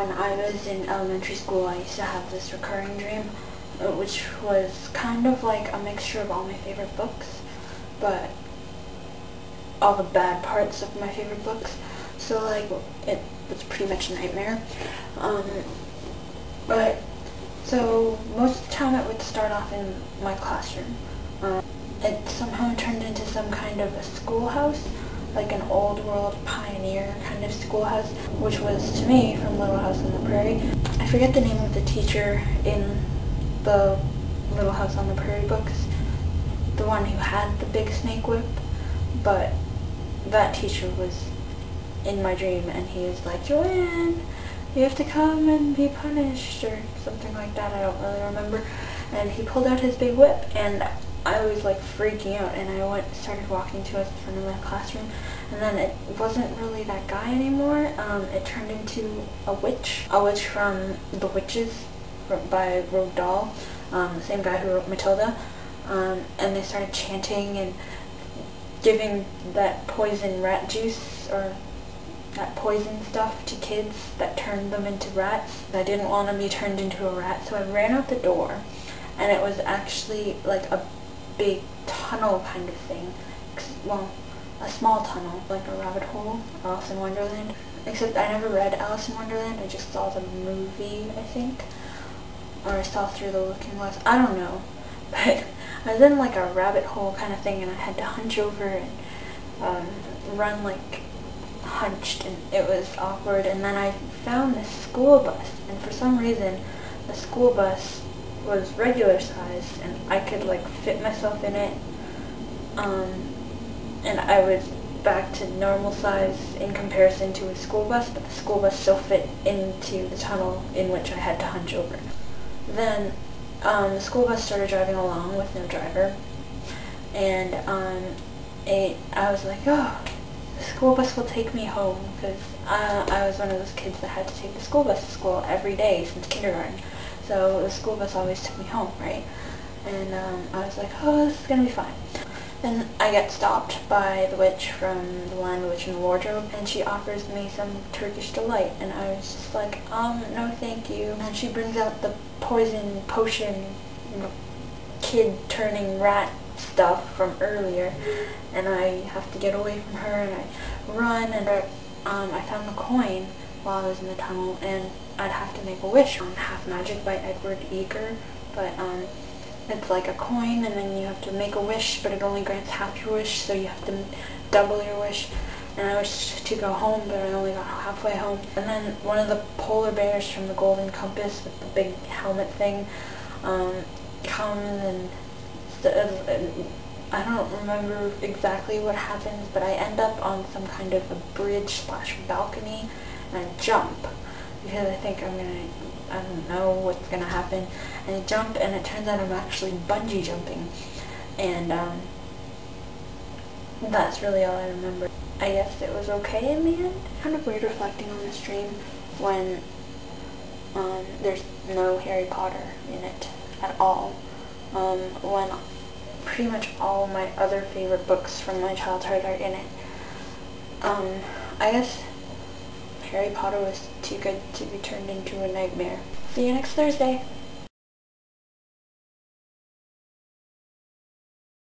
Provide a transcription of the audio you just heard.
when I was in elementary school, I used to have this recurring dream, which was kind of like a mixture of all my favorite books, but all the bad parts of my favorite books. So like, it was pretty much a nightmare. But so most of the time it would start off in my classroom. It somehow turned into some kind of a schoolhouse, like an old world pioneer kind of schoolhouse, which was to me from Little House on the Prairie. I forget the name of the teacher in the Little House on the Prairie books, the one who had the big snake whip, but that teacher was in my dream, and he was like, "Joanne, you have to come and be punished," or something like that. I don't really remember. And he pulled out his big whip, and I was like freaking out, and I started walking to the front of my classroom, and then it wasn't really that guy anymore. It turned into a witch from The Witches by Roald Dahl, the same guy who wrote Matilda, and they started chanting and giving that poison rat juice, or that poison stuff, to kids that turned them into rats. I didn't want to be turned into a rat, so I ran out the door, and it was actually like a big tunnel kind of thing. Well, a small tunnel, like a rabbit hole, Alice in Wonderland. Except I never read Alice in Wonderland, I just saw the movie, I think. Or I saw Through the Looking Glass, I don't know. But I was in like a rabbit hole kind of thing, and I had to hunch over and run like hunched, and it was awkward. And then I found this school bus, and for some reason the school bus was regular size, and I could like fit myself in it, and I was back to normal size in comparison to a school bus, but the school bus still fit into the tunnel in which I had to hunch over. Then the school bus started driving along with no driver, and I was like, oh, the school bus will take me home, because I was one of those kids that had to take the school bus to school every day since kindergarten. So the school bus always took me home, right? And I was like, oh, this is going to be fine. Then I get stopped by the witch from The Lion, the Witch, and the Wardrobe, and she offers me some Turkish delight, and I was just like, no thank you. And she brings out the poison potion, kid-turning rat stuff from earlier, and I have to get away from her, and I run, and I found the coin while I was in the tunnel, and I'd have to make a wish on Half Magic by Edward Eager, but it's like a coin, and then you have to make a wish, but it only grants half your wish, so you have to double your wish. And I wished to go home, but I only got halfway home. And then one of the polar bears from the Golden Compass with the big helmet thing comes, and I don't remember exactly what happens, but I end up on some kind of a bridge / balcony, and I jump, because I think I don't know what's gonna happen, and I jump, and it turns out I'm actually bungee jumping, and that's really all I remember. I guess it was okay in the end. Kind of weird reflecting on this dream when there's no Harry Potter in it at all, when pretty much all my other favorite books from my childhood are in it. I guess Harry Potter was too good to be turned into a nightmare. See you next Thursday.